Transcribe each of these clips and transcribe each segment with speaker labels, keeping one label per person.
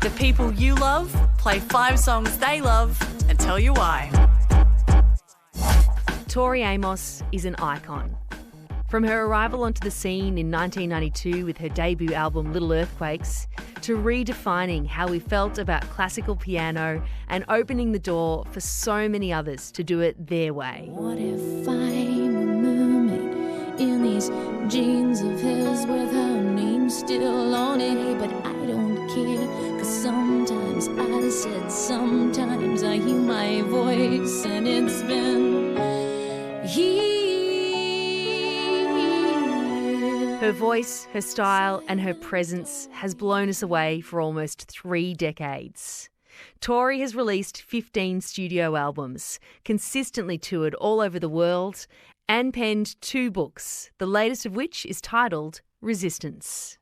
Speaker 1: The people you love, play 5 songs they love and tell you why.
Speaker 2: Tori Amos is an icon. From her arrival onto the scene in 1992 with her debut album Little Earthquakes, to redefining how we felt about classical piano and opening the door for so many others to do it their way.
Speaker 3: What if I'm a mermaid in these jeans of his with her name still on it? Hey, but I don't care, 'cause sometimes I said, sometimes I hear my voice and it's been here.
Speaker 2: Her voice, her style and her presence has blown us away for almost 3 decades. Tori has released 15 studio albums, consistently toured all over the world and penned 2 books, the latest of which is titled Resistance.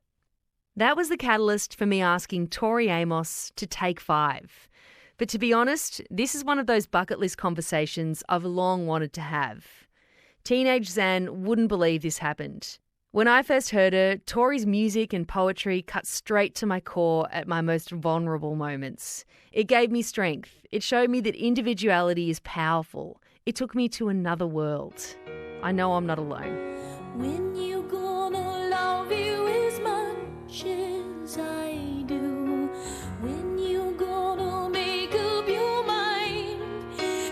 Speaker 2: That was the catalyst for me asking Tori Amos to take 5. But to be honest, this is one of those bucket list conversations I've long wanted to have. Teenage Zan wouldn't believe this happened. When I first heard her, Tori's music and poetry cut straight to my core at my most vulnerable moments. It gave me strength. It showed me that individuality is powerful. It took me to another world. I know I'm not alone.
Speaker 3: When you gonna love you as much as I do? When you gonna make up your mind?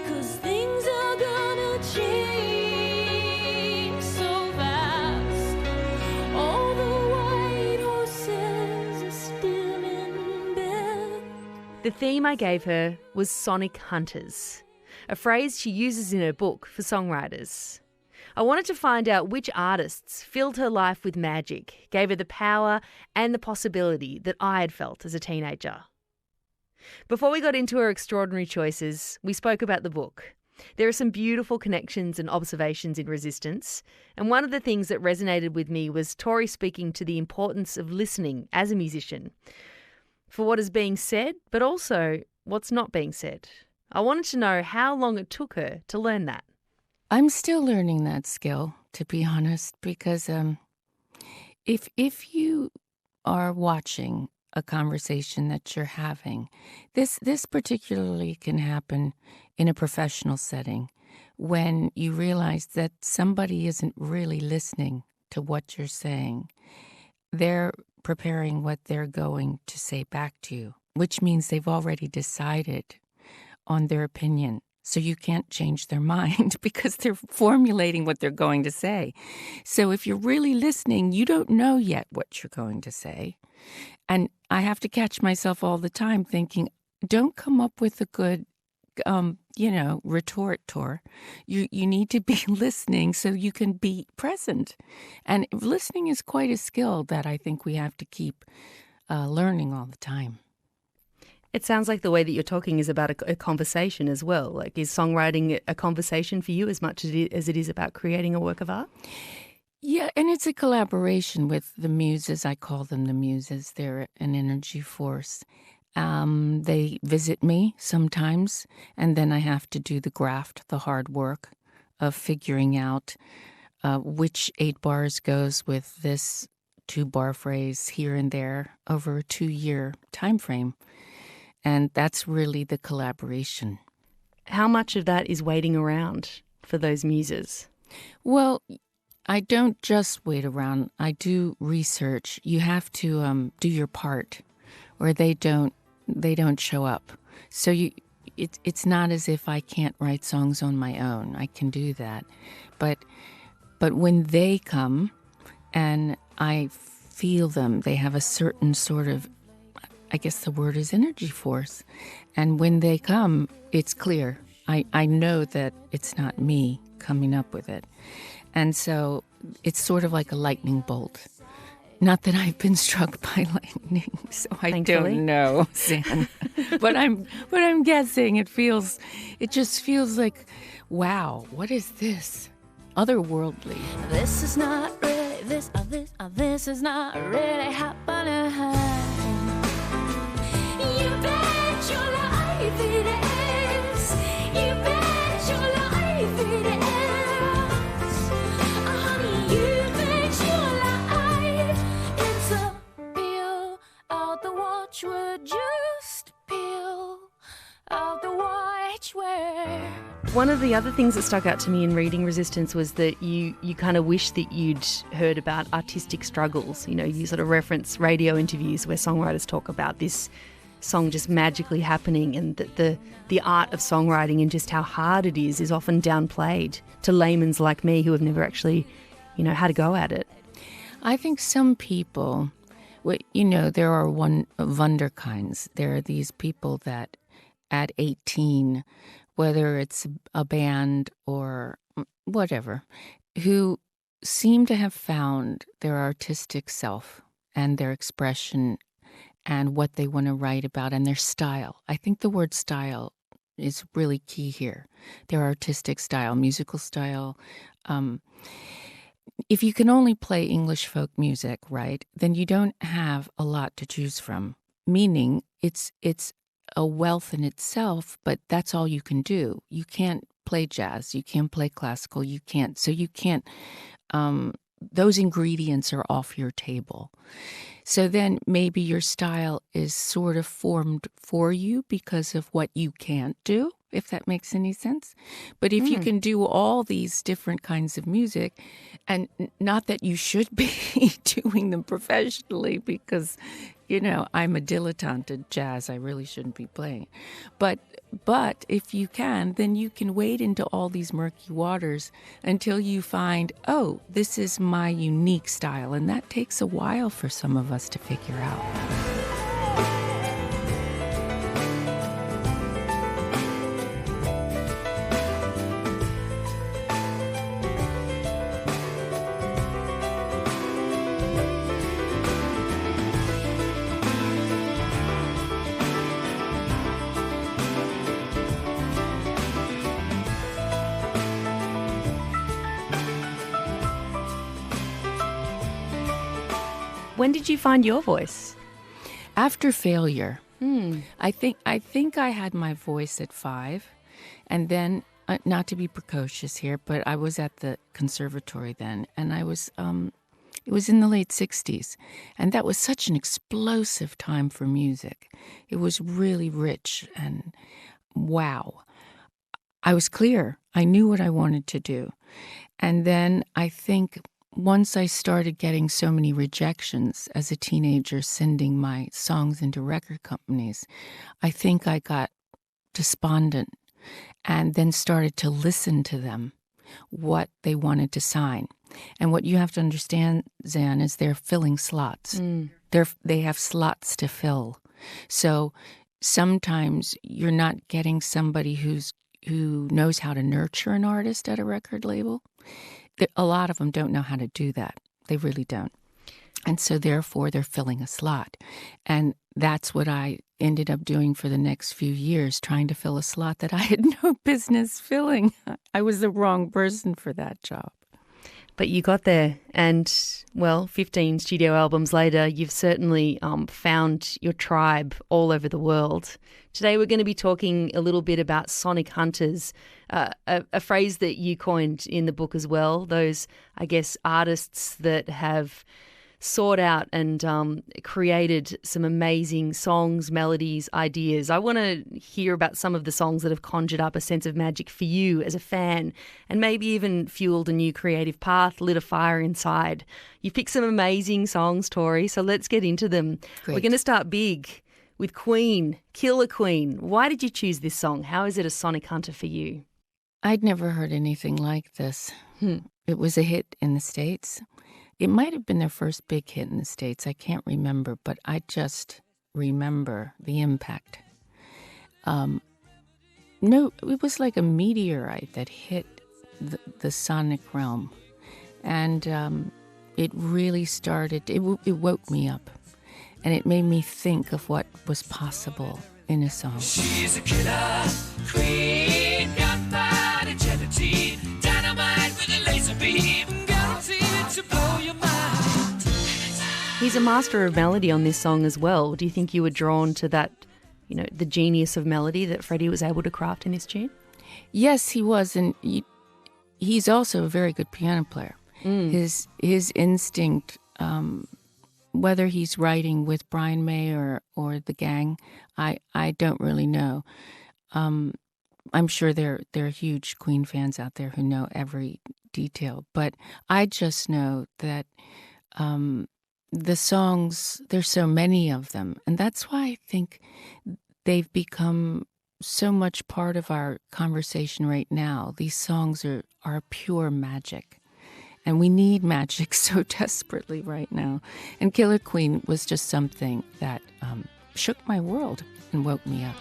Speaker 3: 'Cause things are gonna change so fast. All the white horses are still in bed.
Speaker 2: The theme I gave her was Sonic Hunters, a phrase she uses in her book for songwriters. I wanted to find out which artists filled her life with magic, gave her the power and the possibility that I had felt as a teenager. Before we got into her extraordinary choices, we spoke about the book. There are some beautiful connections and observations in Resistance, and one of the things that resonated with me was Tori speaking to the importance of listening as a musician, for what is being said, but also what's not being said. I wanted to know how long it took her to learn that.
Speaker 4: I'm still learning that skill, to be honest, because if you are watching a conversation that you're having, this particularly can happen in a professional setting when you realize that somebody isn't really listening to what you're saying. They're preparing what they're going to say back to you, which means they've already decided on their opinion. So you can't change their mind because they're formulating what they're going to say. So if you're really listening, you don't know yet what you're going to say. And I have to catch myself all the time thinking, don't come up with a good, retort, Tor. You need to be listening so you can be present. And listening is quite a skill that I think we have to keep learning all the time.
Speaker 2: It sounds like the way that you're talking is about a conversation as well. Like, is songwriting a conversation for you as much as it is about creating a work of art?
Speaker 4: Yeah, and it's a collaboration with the muses. I call them the muses. They're an energy force. They visit me sometimes, and then I have to do the graft, the hard work of figuring out which 8 bars goes with this 2-bar phrase here and there over a 2-year time frame. And that's really the collaboration.
Speaker 2: How much of that is waiting around for those muses?
Speaker 4: Well, I don't just wait around. I do research. You have to do your part, or they don't show up. So it's not as if I can't write songs on my own. I can do that, but when they come, and I feel them, they have a certain sort of, I guess the word is energy force. And when they come, it's clear. I know that it's not me coming up with it. And so it's sort of like a lightning bolt. Not that I've been struck by lightning, so I
Speaker 2: Thankfully.
Speaker 4: don't know, Zan. but I'm guessing it just feels like, wow, what is this? Otherworldly.
Speaker 3: This is not really, this is not really happening. You bet your life it is. You bet your life it is. Honey, you bet your life it's a real out the watch. Would you
Speaker 2: One of the other things that stuck out to me in reading Resistance was that you kind of wish that you'd heard about artistic struggles. You know, you sort of reference radio interviews where songwriters talk about this song just magically happening, and that the art of songwriting and just how hard it is often downplayed to laymen's like me who have never actually, you know, had a go at it.
Speaker 4: I think some people, you know, there are wunderkinds. There are these people that at 18, whether it's a band or whatever, who seem to have found their artistic self and their expression and what they want to write about and their style. I think the word style is really key here. Their artistic style, musical style. If you can only play English folk music, right, then you don't have a lot to choose from, meaning it's a wealth in itself, but that's all you can do. You can't play jazz, you can't play classical, you can't, those ingredients are off your table. So then maybe your style is sort of formed for you because of what you can't do, if that makes any sense. But if you can do all these different kinds of music, and not that you should be doing them professionally, because, you know, I'm a dilettante at jazz. I really shouldn't be playing. But if you can, then you can wade into all these murky waters until you find, oh, this is my unique style. And that takes a while for some of us to figure out.
Speaker 2: When did you find your voice?
Speaker 4: After failure. I think I had my voice at 5, and then, not to be precocious here, but I was at the conservatory then, and I was, it was in the late 60s, and that was such an explosive time for music. It was really rich, and wow. I was clear. I knew what I wanted to do. And then I think once I started getting so many rejections as a teenager, sending my songs into record companies, I think I got despondent and then started to listen to them, what they wanted to sign. And what you have to understand, Zan, is they're filling slots. They have slots to fill. So sometimes you're not getting somebody who knows how to nurture an artist at a record label. A lot of them don't know how to do that. They really don't. And so therefore they're filling a slot. And that's what I ended up doing for the next few years, trying to fill a slot that I had no business filling. I was the wrong person for that job.
Speaker 2: But you got there, and, well, 15 studio albums later, you've certainly found your tribe all over the world. Today we're going to be talking a little bit about sonic hunters, a phrase that you coined in the book as well, those, I guess, artists that have sought out and created some amazing songs, melodies, ideas. I want to hear about some of the songs that have conjured up a sense of magic for you as a fan, and maybe even fueled a new creative path, lit a fire inside. You've picked some amazing songs, Tori, so let's get into them.
Speaker 4: Great.
Speaker 2: We're going to start big with Queen, Killer Queen. Why did you choose this song? How is it a sonic hunter for you?
Speaker 4: I'd never heard anything like this. It was a hit in the States. It might have been their first big hit in the States. I can't remember, but I just remember the impact. No, it was like a meteorite that hit the sonic realm. And it really started, it woke me up. And it made me think of what was possible in a song.
Speaker 5: She's a killer queen, gunpowder agility, dynamite with a laser beam, guaranteed to blow your mind.
Speaker 2: He's a master of melody on this song as well. Do you think you were drawn to that, you know, the genius of melody that Freddie was able to craft in this tune?
Speaker 4: Yes, he was, and he's also a very good piano player. His instinct, whether he's writing with Brian May or the gang, I don't really know. I'm sure there are huge Queen fans out there who know every detail, but I just know that the songs, there's so many of them, and that's why I think they've become so much part of our conversation right now. These songs are pure magic, and we need magic so desperately right now. And Killer Queen was just something that shook my world and woke me up.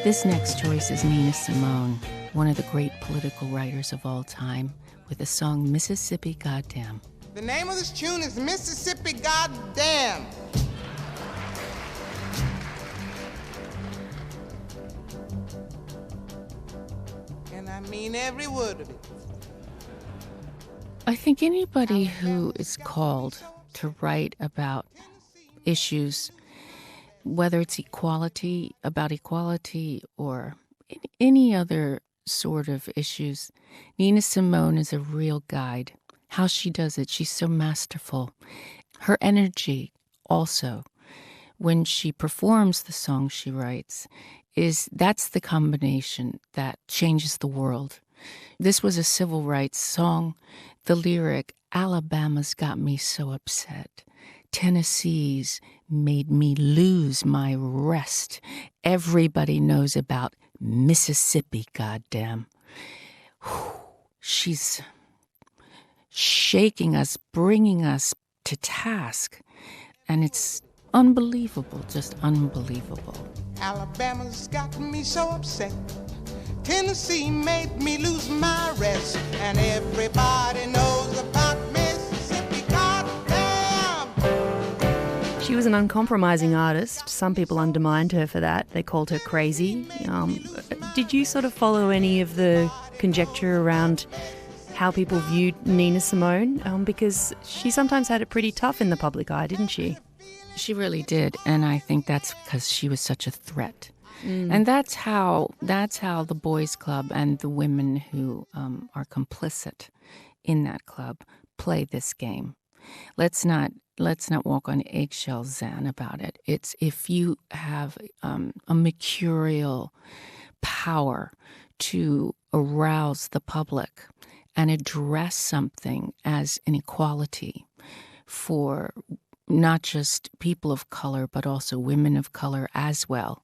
Speaker 4: This next choice is Nina Simone, one of the great political writers of all time, with the song Mississippi Goddamn.
Speaker 6: The name of this tune is Mississippi Goddamn. And I mean every word of it.
Speaker 4: I think anybody who is called to write about issues, whether it's about equality or any other sort of issues, Nina Simone is a real guide. How she does it, she's so masterful. Her energy also, when she performs the songs she writes, that's the combination that changes the world. This was a civil rights song. The lyric, Alabama's got me so upset. Tennessee's made me lose my rest. Everybody knows about Mississippi, goddamn. She's shaking us, bringing us to task. And it's unbelievable, just unbelievable.
Speaker 6: Alabama's got me so upset. Tennessee made me lose my rest. And everybody knows about Mississippi, goddamn.
Speaker 2: She was an uncompromising artist. Some people undermined her for that. They called her crazy. Did you sort of follow any of the conjecture around how people viewed Nina Simone? Because she sometimes had it pretty tough in the public eye, didn't she?
Speaker 4: She really did, and I think that's because she was such a threat. And that's how the boys' club and the women who are complicit in that club play this game. Let's not walk on eggshells, Zan, about it. It's if you have a mercurial power to arouse the public and address something as an equality for not just people of color, but also women of color as well,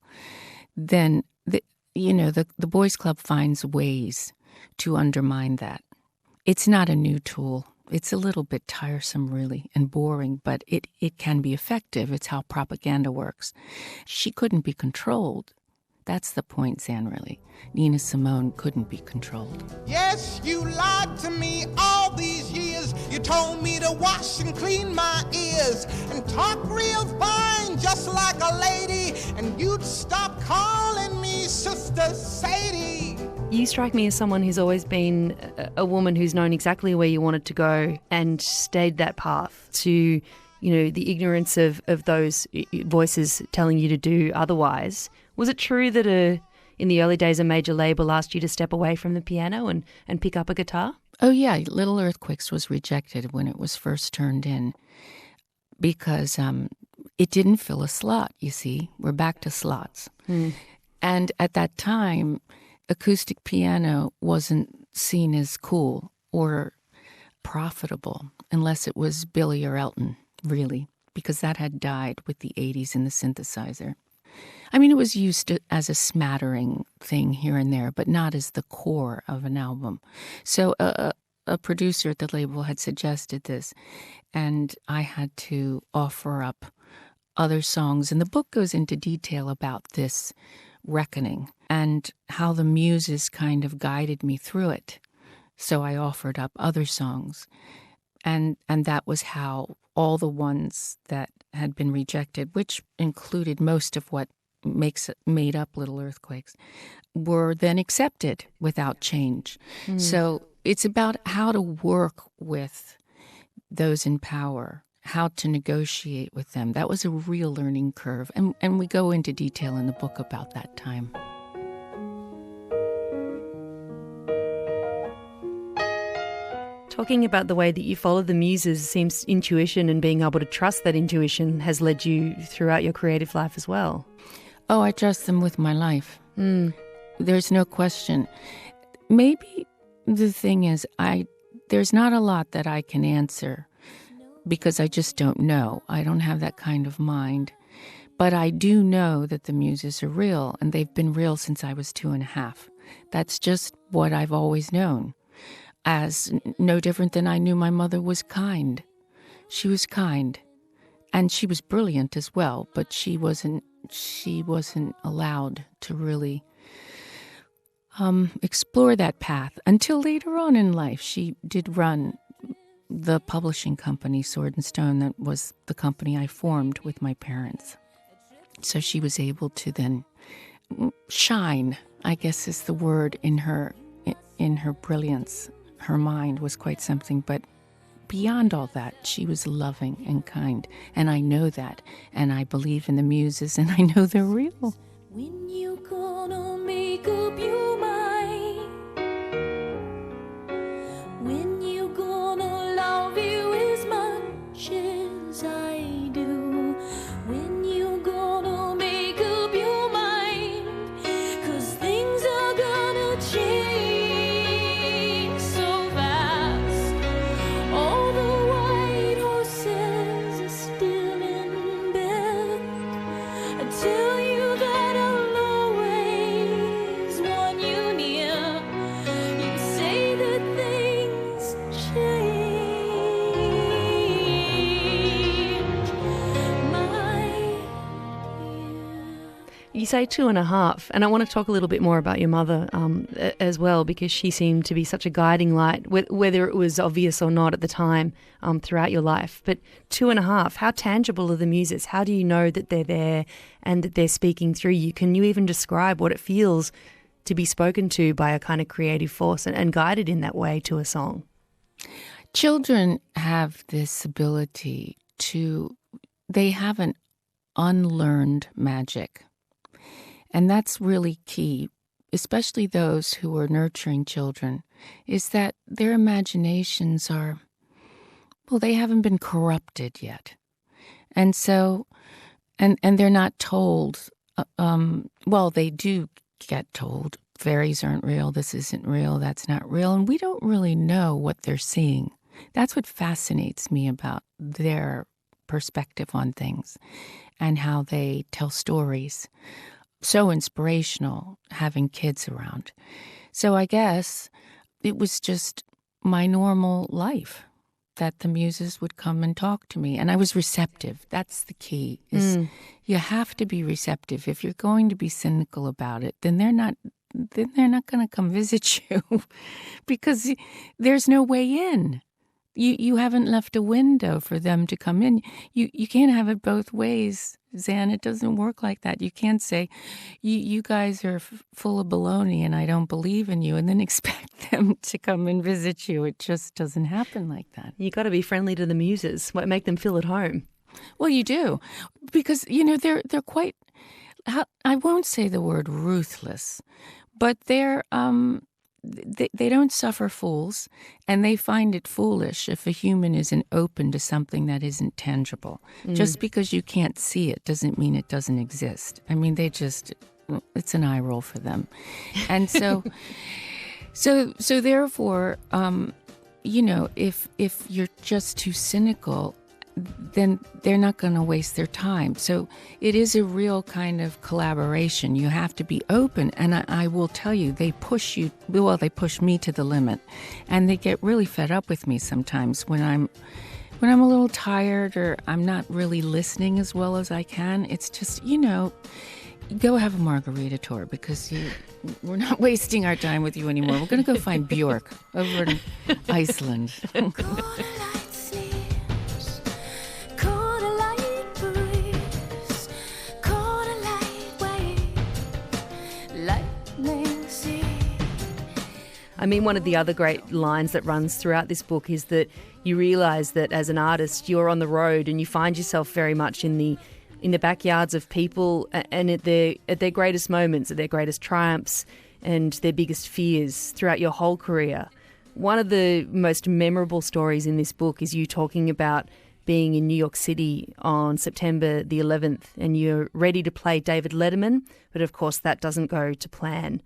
Speaker 4: then the boys' club finds ways to undermine that. It's not a new tool. It's a little bit tiresome, really, and boring, but it can be effective. It's how propaganda works. She couldn't be controlled. That's the point, Zan, really. Nina Simone couldn't be controlled.
Speaker 6: Yes, you lied to me all these years. You told me to wash and clean my ears and talk real fine, just like a lady. And you'd stop calling me Sister Sadie.
Speaker 2: You strike me as someone who's always been a woman who's known exactly where you wanted to go and stayed that path to, the ignorance of those voices telling you to do otherwise. Was it true that in the early days a major label asked you to step away from the piano and pick up a guitar?
Speaker 4: Oh, yeah. Little Earthquakes was rejected when it was first turned in because it didn't fill a slot, you see. We're back to slots. And at that time, acoustic piano wasn't seen as cool or profitable unless it was Billy or Elton, really, because that had died with the 80s and the synthesizer. I mean, it was used as a smattering thing here and there, but not as the core of an album. So a producer at the label had suggested this, and I had to offer up other songs. And the book goes into detail about this reckoning and how the muses kind of guided me through it. So I offered up other songs. And that was how all the ones that had been rejected, which included most of what made up Little Earthquakes, were then accepted without change. So it's about how to work with those in power how to negotiate with them. That was a real learning curve. And we go into detail in the book about that time.
Speaker 2: Talking about the way that you follow the muses seems intuition and being able to trust that intuition has led you throughout your creative life as well.
Speaker 4: Oh, I trust them with my life. There's no question. Maybe the thing is, there's not a lot that I can answer because I just don't know. I don't have that kind of mind. But I do know that the muses are real, and they've been real since I was 2.5. That's just what I've always known. As no different than I knew my mother was kind. She was kind. And she was brilliant as well, but she wasn't allowed to really explore that path until later on in life. She did run the publishing company, Sword and Stone, that was the company I formed with my parents. So she was able to then shine, I guess is the word, in her brilliance. Her mind was quite something, but beyond all that, she was loving and kind. And I know that, and I believe in the muses, and I know they're real.
Speaker 3: When you gonna make up your mind? When you gonna love you as much as I do? When you gonna make up your mind? 'Cause things are gonna change so fast. All the white horses are still in bed. I tell you that I'll always want you near. You say that things change, my dear.
Speaker 2: You say 2.5, and I want to talk a little bit more about your mother as well, because she seemed to be such a guiding light, whether it was obvious or not at the time throughout your life. But 2.5, how tangible are the muses? How do you know that they're there and that they're speaking through you? Can you even describe what it feels to be spoken to by a kind of creative force and guided in that way to a song?
Speaker 4: Children have this ability they have an unlearned magic. And that's really key, especially those who are nurturing children, is that their imaginations they haven't been corrupted yet. And so, and they're not told, they do get told, fairies aren't real, this isn't real, that's not real, and we don't really know what they're seeing. That's what fascinates me about their perspective on things and how they tell stories. So inspirational having kids around. So I guess it was just my normal life that the muses would come and talk to me. And I was receptive. That's the key, is you have to be receptive. If you're going to be cynical about it, then they're not going to come visit you because there's no way in. You haven't left a window for them to come in. You can't have it both ways, Zan. It doesn't work like that. You can't say, you guys are full of baloney and I don't believe in you, and then expect them to come and visit you. It just doesn't happen like that.
Speaker 2: You got to be friendly to the muses. Make them feel at home.
Speaker 4: Well, you do, because they're quite. I won't say the word ruthless, but they're. They don't suffer fools, and they find it foolish if a human isn't open to something that isn't tangible. Just because you can't see it doesn't mean it doesn't exist. I mean, it's an eye roll for them. And so therefore, if you're just too cynical, then they're not going to waste their time. So it is a real kind of collaboration. You have to be open. And I will tell you, they push me to the limit. And they get really fed up with me sometimes when I'm a little tired or I'm not really listening as well as I can. It's just, go have a margarita, Tor, because we're not wasting our time with you anymore. We're going to go find Björk over in Iceland.
Speaker 2: I mean, one of the other great lines that runs throughout this book is that you realise that as an artist, you're on the road and you find yourself very much in the backyards of people and at their greatest moments, at their greatest triumphs and their biggest fears throughout your whole career. One of the most memorable stories in this book is you talking about being in New York City on September the 11th and you're ready to play David Letterman, but of course that doesn't go to plan.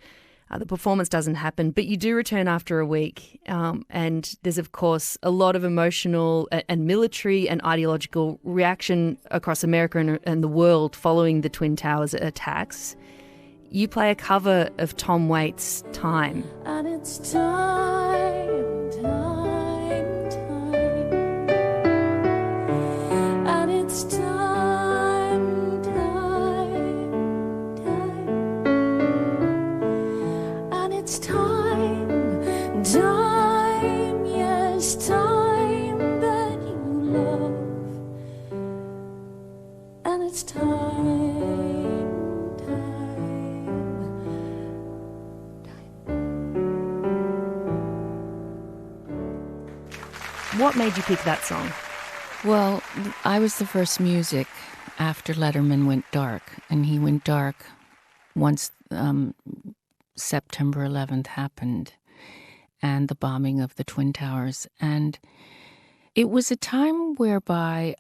Speaker 2: The performance doesn't happen, but you do return after a week. And there's, of course, a lot of emotional and military and ideological reaction across America and the world following the Twin Towers attacks. You play a cover of Tom Waits' Time.
Speaker 3: And it's time, time, time. And it's time, time, time. And it's time, time, yes, time that you love. And it's time.
Speaker 2: What made you pick that song?
Speaker 4: Well, I was the first music after Letterman went dark, and he went dark once September 11th happened and the bombing of the Twin Towers. And it was a time whereby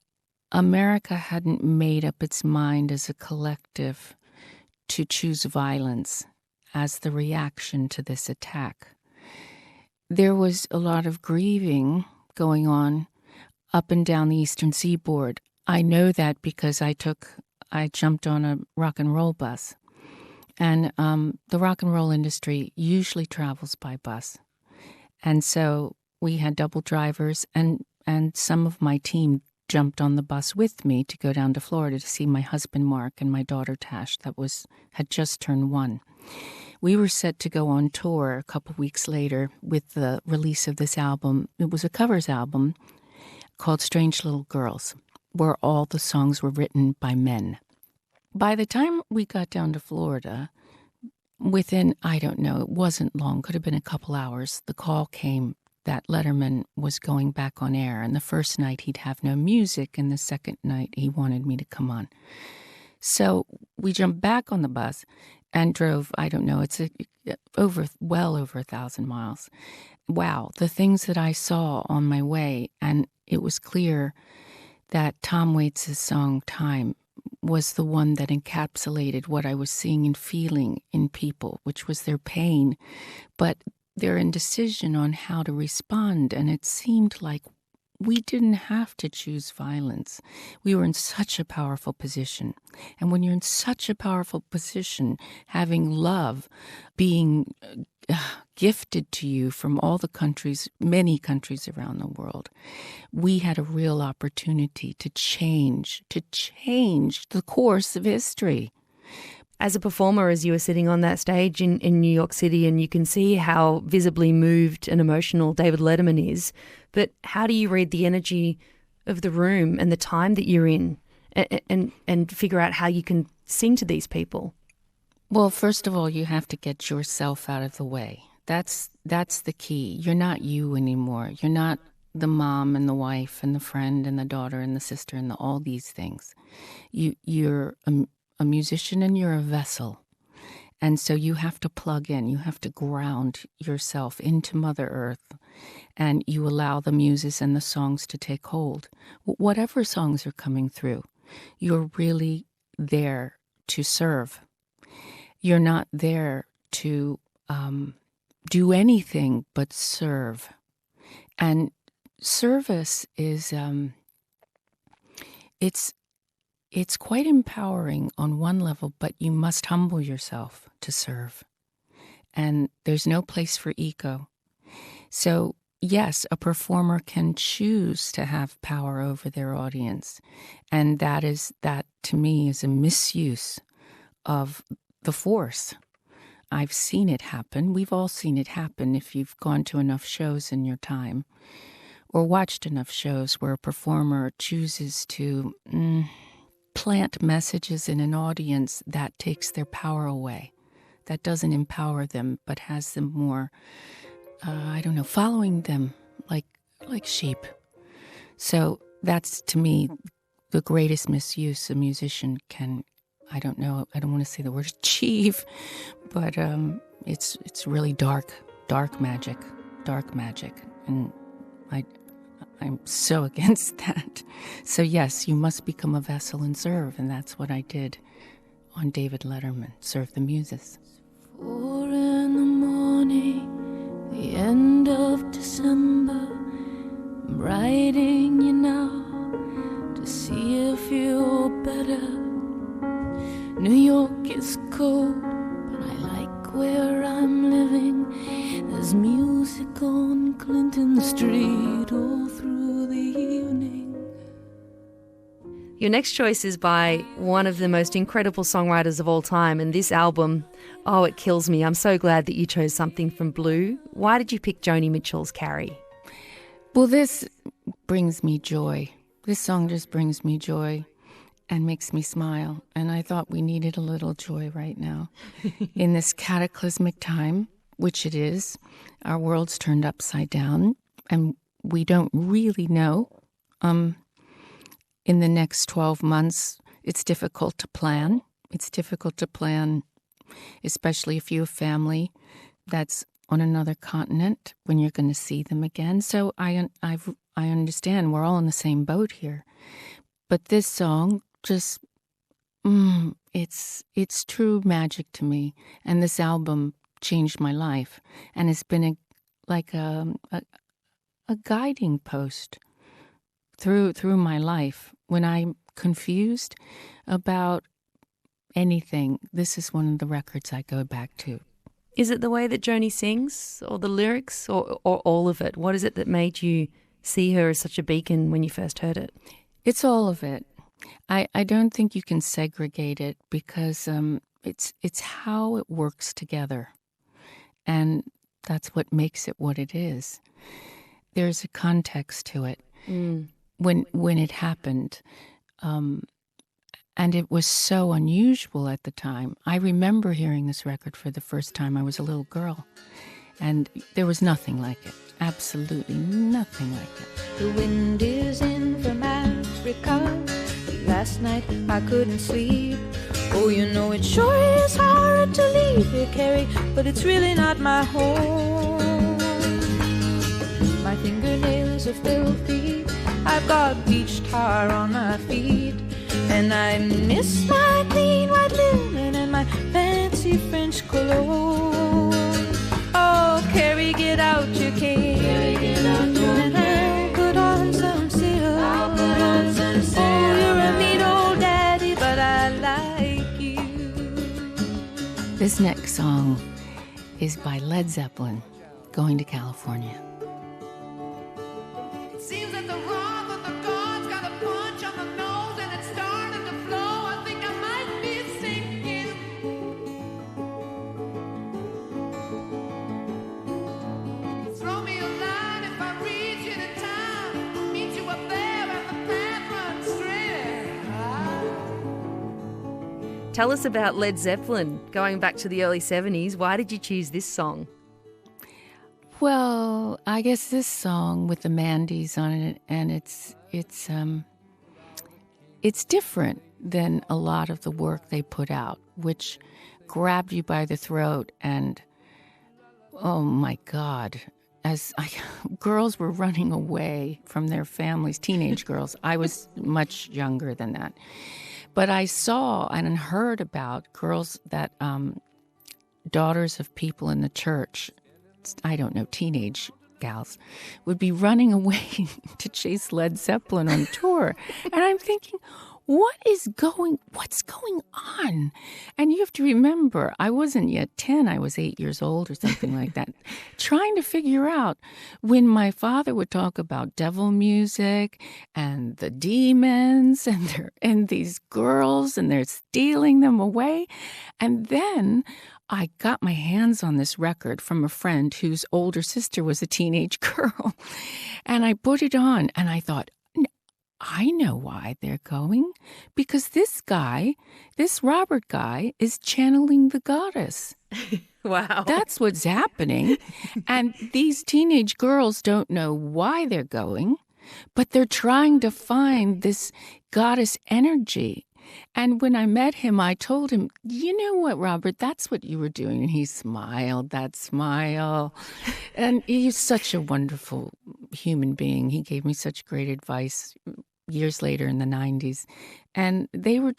Speaker 4: America hadn't made up its mind as a collective to choose violence as the reaction to this attack. There was a lot of grieving going on up and down the Eastern Seaboard. I know that because I jumped on a rock and roll bus. And the rock and roll industry usually travels by bus. And so we had double drivers, and some of my team jumped on the bus with me to go down to Florida to see my husband Mark and my daughter Tash had just turned 1. We were set to go on tour a couple weeks later with the release of this album. It was a covers album called Strange Little Girls, where all the songs were written by men. By the time we got down to Florida, within, I don't know, it wasn't long, could have been a couple hours, the call came that Letterman was going back on air. And the first night he'd have no music, and the second night he wanted me to come on. So we jumped back on the bus and drove, I don't know, it's well over 1,000 miles. Wow, the things that I saw on my way, and it was clear that Tom Waits' song Time was the one that encapsulated what I was seeing and feeling in people, which was their pain, but their indecision on how to respond. And it seemed like we didn't have to choose violence. We were in such a powerful position. And when you're in such a powerful position, having love being gifted to you from all the countries, many countries around the world, we had a real opportunity to change the course of history.
Speaker 2: As a performer, as you were sitting on that stage in New York City, and you can see how visibly moved and emotional David Letterman is, but how do you read the energy of the room and the time that you're in and figure out how you can sing to these people?
Speaker 4: Well, first of all, you have to get yourself out of the way. That's the key. You're not you anymore. You're not the mom and the wife and the friend and the daughter and the sister and all these things. You're a musician and you're a vessel. And so you have to plug in, you have to ground yourself into Mother Earth, and you allow the muses and the songs to take hold. Whatever songs are coming through, you're really there to serve. You're not there to do anything but serve. And service is, it's quite empowering on one level, but you must humble yourself to serve. And there's no place for ego. So, yes, a performer can choose to have power over their audience. And that to me is a misuse of the force. I've seen it happen. We've all seen it happen if you've gone to enough shows in your time or watched enough shows where a performer chooses to plant messages in an audience that takes their power away, that doesn't empower them, but has them more I don't know, following them like sheep. So that's, to me, the greatest misuse a musician can, I don't know, I don't want to say the word achieve, but it's really dark magic. And I'm so against that. So yes, you must become a vessel and serve, and that's what I did on David Letterman, Serve the Muses.
Speaker 3: 4 in the morning, the end of December. I'm writing you now to see if you're better. New York is cold, but I like where I'm living. There's music on Clinton Street all through the evening.
Speaker 2: Your next choice is by one of the most incredible songwriters of all time, and this album, oh, it kills me. I'm so glad that you chose something from Blue. Why did you pick Joni Mitchell's Carey?
Speaker 4: Well, this brings me joy. This song just brings me joy and makes me smile. And I thought we needed a little joy right now. In this cataclysmic time, which it is, our world's turned upside down, and we don't really know. In the next 12 months, it's difficult to plan. It's difficult to plan, especially if you have family that's on another continent, when you're going to see them again. So I understand we're all in the same boat here. But this song just, it's true magic to me. And this album changed my life, and it's been a guiding post through my life. When I'm confused about anything, this is one of the records I go back to.
Speaker 2: Is it the way that Joni sings, or the lyrics, or all of it? What is it that made you see her as such a beacon when you first heard it?
Speaker 4: It's all of it. I don't think you can segregate it, because it's how it works together. And that's what makes it what it is. There's a context to it. When it happened, and it was so unusual at the time. I remember hearing this record for the first time. I was a little girl, and there was nothing like it. Absolutely nothing like it.
Speaker 3: The wind is in from Africa. Last night I couldn't sleep. Oh, you know it sure is hard to leave here, Carey, but it's really not my home. My fingernails are filthy. I've got beach tar on my feet, and I miss my clean white linen and my fancy French cologne. Oh, Carey, get out your cane, and put on some silk. Oh, you're a mean old daddy, but I like you.
Speaker 4: This next song is by Led Zeppelin, Going to California.
Speaker 6: Seems that the wrath of the gods got a punch on the nose, and it started to flow. I think I might be sinking. Throw me a line if I reach you in time. Meet you up there and the path runs straight.
Speaker 2: Tell us about Led Zeppelin, going back to the early 70s. Why did you choose this song?
Speaker 4: Well, I guess this song with the Mandy's on it, and it's different than a lot of the work they put out, which grabbed you by the throat, and oh my God, girls were running away from their families, teenage girls. I was much younger than that. But I saw and heard about girls that, daughters of people in the church, I don't know, teenage gals, would be running away to chase Led Zeppelin on tour. And I'm thinking, what's going on? And you have to remember, I wasn't yet 10, I was 8 years old or something like that, trying to figure out when my father would talk about devil music and the demons and these girls, and they're stealing them away. And then I got my hands on this record from a friend whose older sister was a teenage girl, and I put it on, and I thought, I know why they're going. Because this Robert guy, is channeling the goddess.
Speaker 2: Wow.
Speaker 4: That's what's happening. And these teenage girls don't know why they're going, but they're trying to find this goddess energy. And when I met him, I told him, you know what, Robert, that's what you were doing. And he smiled, that smile. And he's such a wonderful human being. He gave me such great advice years later in the 90s. And they were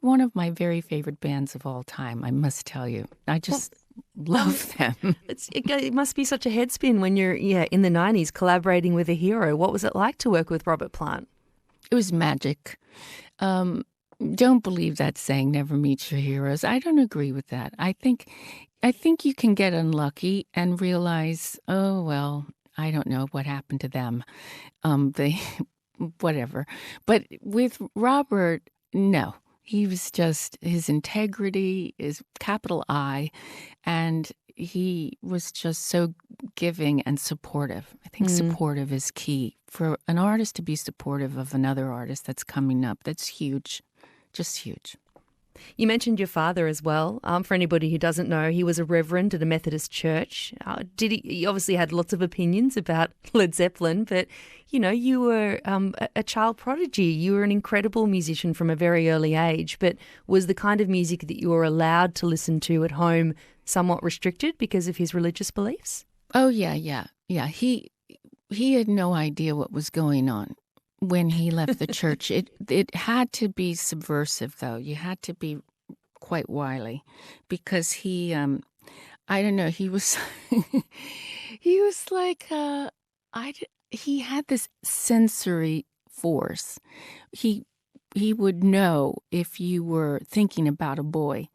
Speaker 4: one of my very favorite bands of all time, I must tell you. I just love them.
Speaker 2: It must be such a headspin when you're in the 90s collaborating with a hero. What was it like to work with Robert Plant?
Speaker 4: It was magic. Don't believe that saying, never meet your heroes. I don't agree with that. I think you can get unlucky and realize, oh, well, I don't know what happened to them. Whatever. But with Robert, no. He was just, his integrity is capital I, and he was just so giving and supportive. I think supportive is key. For an artist to be supportive of another artist that's coming up, that's huge, just huge.
Speaker 2: You mentioned your father as well. For anybody who doesn't know, he was a reverend at a Methodist church. He obviously had lots of opinions about Led Zeppelin, but, you were a child prodigy. You were an incredible musician from a very early age, but was the kind of music that you were allowed to listen to at home somewhat restricted because of his religious beliefs?
Speaker 4: Oh, yeah. He had no idea what was going on when he left the church. It had to be subversive, though. You had to be quite wily, because he, I don't know, he was, he was like, he had this sensory force. He would know if you were thinking about a boy,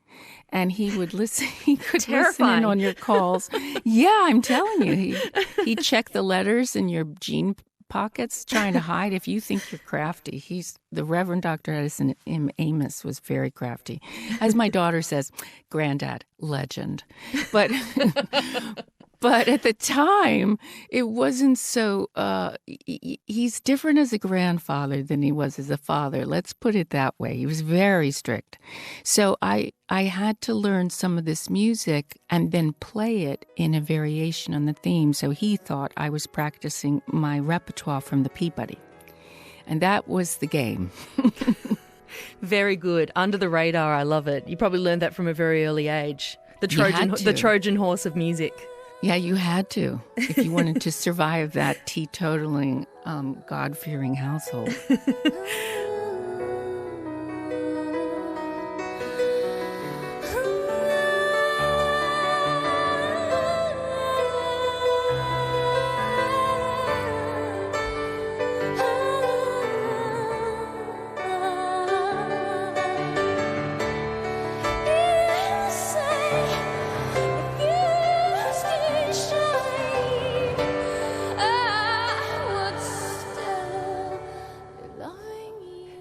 Speaker 4: and he would listen. He could listen in on your calls. Yeah, I'm telling you, he'd check the letters in your jean pockets, trying to hide if you think you're crafty. The Reverend Dr. Edison Amos was very crafty. As my daughter says, Granddad, legend. But at the time, it wasn't so, he's different as a grandfather than he was as a father. Let's put it that way. He was very strict. So I had to learn some of this music and then play it in a variation on the theme. So he thought I was practicing my repertoire from the Peabody. And that was the game.
Speaker 2: Very good. Under the radar, I love it. You probably learned that from a very early age. The Trojan horse of music.
Speaker 4: Yeah, you had to, if you wanted to survive that teetotaling, God-fearing household.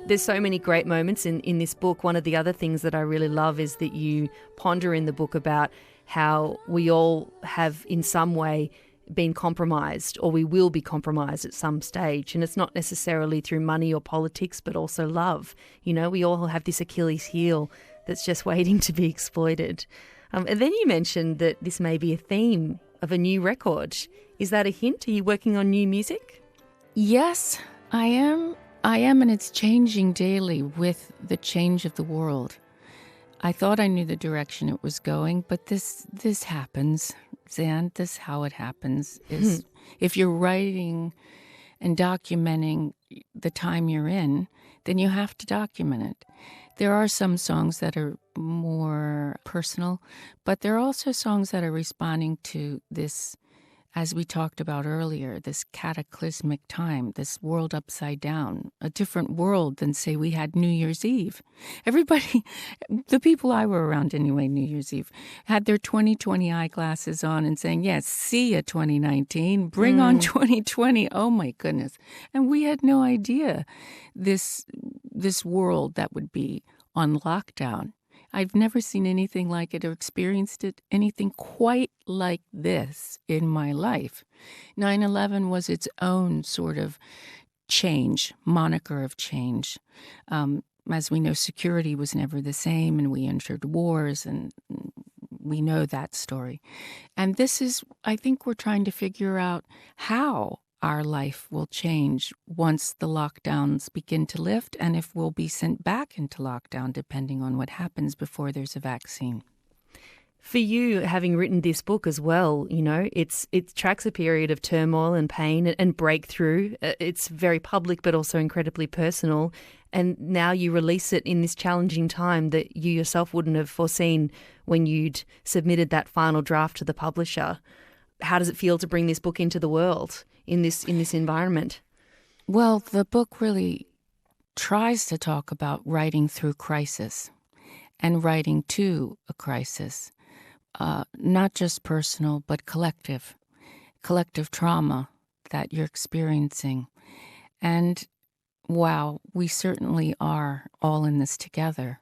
Speaker 2: There's so many great moments in this book. One of the other things that I really love is that you ponder in the book about how we all have in some way been compromised, or we will be compromised at some stage. And it's not necessarily through money or politics, but also love. We all have this Achilles heel that's just waiting to be exploited. And then you mentioned that this may be a theme of a new record. Is that a hint? Are you working on new music?
Speaker 4: Yes, I am, and it's changing daily with the change of the world. I thought I knew the direction it was going, but this happens, Zan. This how it happens is if you're writing and documenting the time you're in, then you have to document it. There are some songs that are more personal, but there are also songs that are responding to this, as we talked about earlier, this cataclysmic time, this world upside down, a different world than, say, we had New Year's Eve. Everybody, the people I were around anyway, New Year's Eve, had their 2020 eyeglasses on and saying, yes, see ya 2019, bring on 2020, oh my goodness. And we had no idea this world that would be on lockdown. I've never seen anything like it or experienced anything quite like this in my life. 9/11 was its own sort of change, moniker of change. As we know, security was never the same, and we entered wars, and we know that story. And this is, I think we're trying to figure out how our life will change once the lockdowns begin to lift, and if we'll be sent back into lockdown, depending on what happens before there's a vaccine.
Speaker 2: For you, having written this book as well, it tracks a period of turmoil and pain and breakthrough. It's very public, but also incredibly personal. And now you release it in this challenging time that you yourself wouldn't have foreseen when you'd submitted that final draft to the publisher. How does it feel to bring this book into the world in this environment?
Speaker 4: Well, the book really tries to talk about writing through crisis and writing to a crisis. Not just personal, but collective trauma that you're experiencing. And wow, we certainly are all in this together.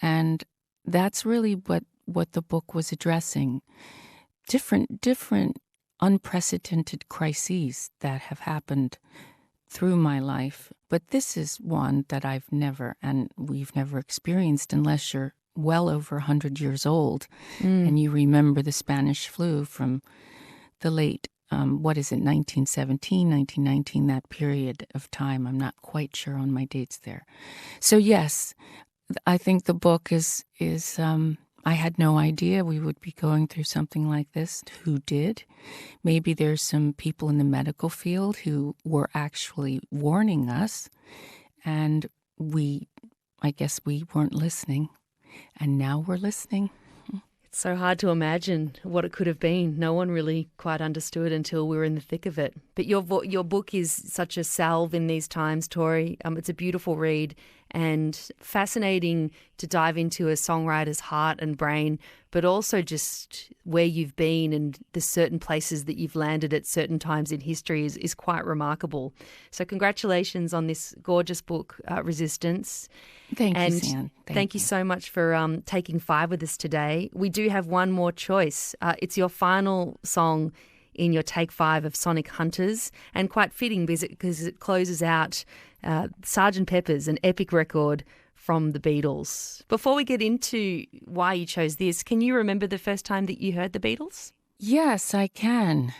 Speaker 4: And that's really what the book was addressing. Different unprecedented crises that have happened through my life. But this is one that we've never experienced unless you're well over 100 years old, and you remember the Spanish flu from the late, 1917, 1919, that period of time. I'm not quite sure on my dates there. So yes, I think the book is I had no idea we would be going through something like this. Who did? Maybe there's some people in the medical field who were actually warning us, and I guess we weren't listening. And now we're listening.
Speaker 2: It's so hard to imagine what it could have been. No one really quite understood until we were in the thick of it. But your book is such a salve in these times, Tori. It's a beautiful read and fascinating to dive into a songwriter's heart and brain, but also just where you've been and the certain places that you've landed at certain times in history is quite remarkable. So congratulations on this gorgeous book, Resistance.
Speaker 4: Thank you, Sam.
Speaker 2: Thank you so much for taking 5 with us today. We do have one more choice. It's your final song in your Take 5 of Sonic Hunters, and quite fitting because it closes out Sgt. Pepper's, an epic record from the Beatles. Before we get into why you chose this, can you remember the first time that you heard the Beatles?
Speaker 4: Yes, I can.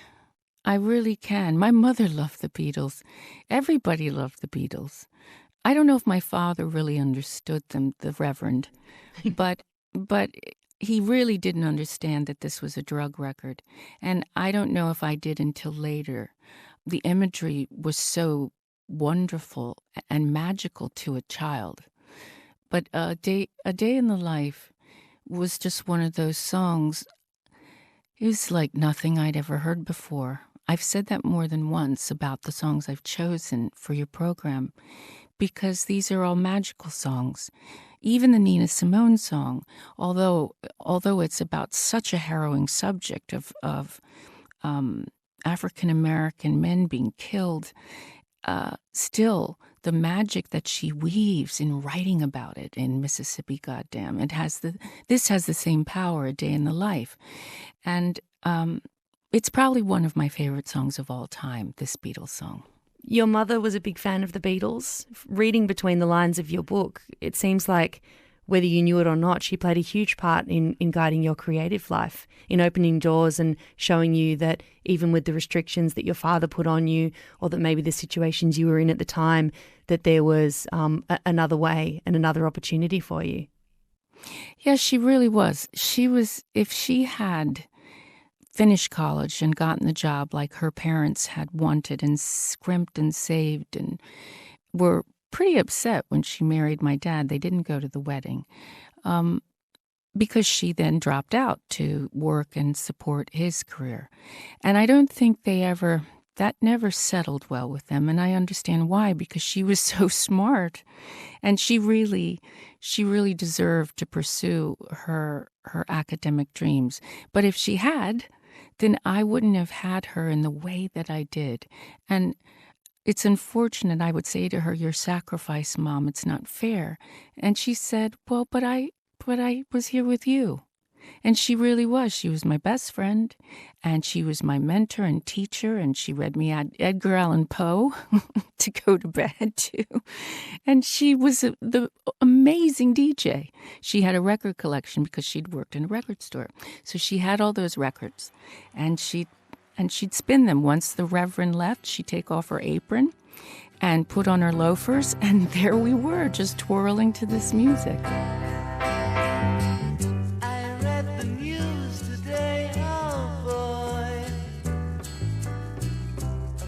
Speaker 4: I really can. My mother loved the Beatles. Everybody loved the Beatles. I don't know if my father really understood them, the Reverend, but he really didn't understand that this was a drug record. And I don't know if I did until later. The imagery was so wonderful and magical to a child. But A Day in the Life was just one of those songs. It was like nothing I'd ever heard before. I've said that more than once about the songs I've chosen for your program, because these are all magical songs. Even the Nina Simone song, although it's about such a harrowing subject of African-American men being killed, still the magic that she weaves in writing about it in Mississippi, goddamn, this has the same power, A Day in the Life. And it's probably one of my favorite songs of all time, this Beatles song.
Speaker 2: Your mother was a big fan of the Beatles. Reading between the lines of your book, it seems like, whether you knew it or not, she played a huge part in guiding your creative life, in opening doors and showing you that even with the restrictions that your father put on you, or that maybe the situations you were in at the time, that there was another way and another opportunity for you.
Speaker 4: Yeah, she really was. If she had finished college and gotten the job like her parents had wanted and scrimped and saved and were pretty upset when she married my dad. They didn't go to the wedding because she then dropped out to work and support his career. And I don't think that never settled well with them. And I understand why, because she was so smart and she really deserved to pursue her academic dreams. But if she had, then I wouldn't have had her in the way that I did. And it's unfortunate. I would say to her, "Your sacrifice, Mom, it's not fair." And she said, "Well, but I was here with you." And she really was. She was my best friend, and she was my mentor and teacher, and she read me Edgar Allan Poe to go to bed to. And she was the amazing DJ. She had a record collection because she'd worked in a record store. So she had all those records, and she'd spin them. Once the Reverend left, she'd take off her apron and put on her loafers, and there we were, just twirling to this music.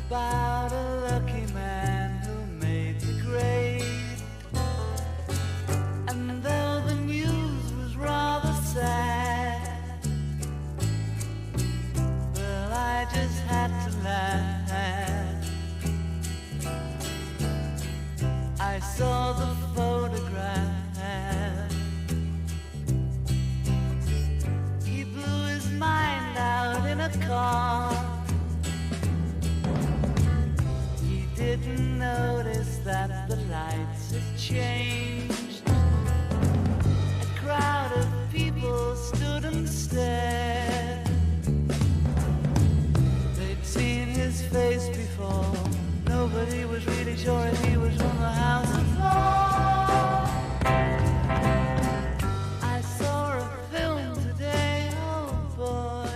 Speaker 5: About a lucky man who made the grade. And though the news was rather sad, well, I just had to laugh. I saw the photograph. He blew his mind out in a car. Didn't notice that the lights had changed. A crowd of people stood and stared. They'd seen his face before. Nobody was really sure if he was from the House of Lords. I saw a film today, oh boy.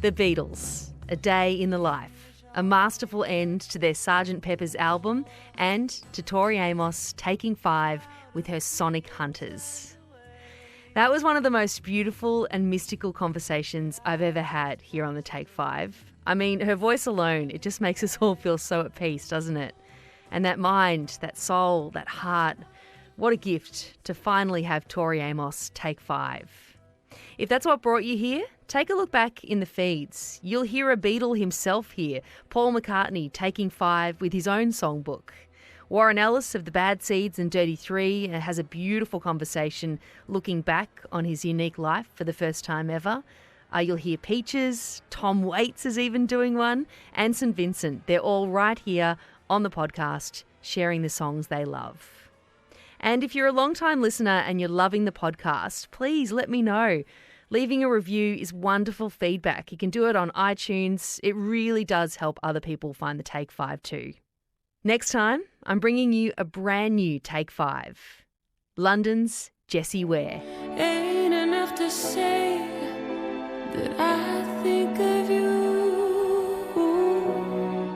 Speaker 2: The Beatles, A Day in the Life. A masterful end to their Sgt. Pepper's album, and to Tori Amos taking 5 with her Sonic Hunters. That was one of the most beautiful and mystical conversations I've ever had here on the Take 5. I mean, her voice alone, it just makes us all feel so at peace, doesn't it? And that mind, that soul, that heart, what a gift to finally have Tori Amos take 5. If that's what brought you here, take a look back in the feeds. You'll hear a Beatle himself here, Paul McCartney taking 5 with his own songbook. Warren Ellis of the Bad Seeds and Dirty 3 has a beautiful conversation looking back on his unique life for the first time ever. You'll hear Peaches, Tom Waits is even doing one, and St Vincent. They're all right here on the podcast, sharing the songs they love. And if you're a long-time listener and you're loving the podcast, please let me know. Leaving a review is wonderful feedback. You can do it on iTunes. It really does help other people find the Take 5 too. Next time, I'm bringing you a brand new Take 5. London's Jessie Ware.
Speaker 3: Ain't enough to say that I think of you.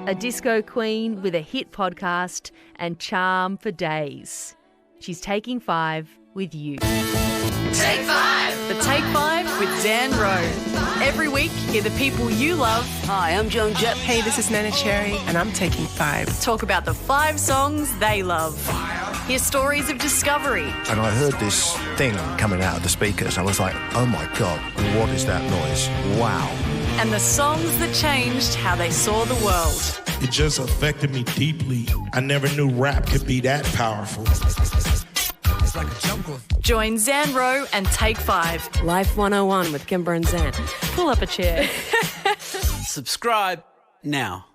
Speaker 2: A disco queen with a hit podcast and charm for days. She's taking 5 with you.
Speaker 1: Take 5! The Take 5 with Zan Rowe. Every week, hear the people you love.
Speaker 7: Hi, I'm Joan Jett. Hey, this is Nana Cherry, and I'm taking 5.
Speaker 1: Talk about the 5 songs they love. Hear stories of discovery.
Speaker 8: And I heard this thing coming out of the speakers. I was like, oh my God, what is that noise? Wow.
Speaker 1: And the songs that changed how they saw the world.
Speaker 9: It just affected me deeply. I never knew rap could be that powerful. It's like a jungle.
Speaker 1: Join Zan Rowe and Take 5.
Speaker 7: Life 101 with Kimber and Zan.
Speaker 1: Pull up a chair.
Speaker 10: Subscribe now.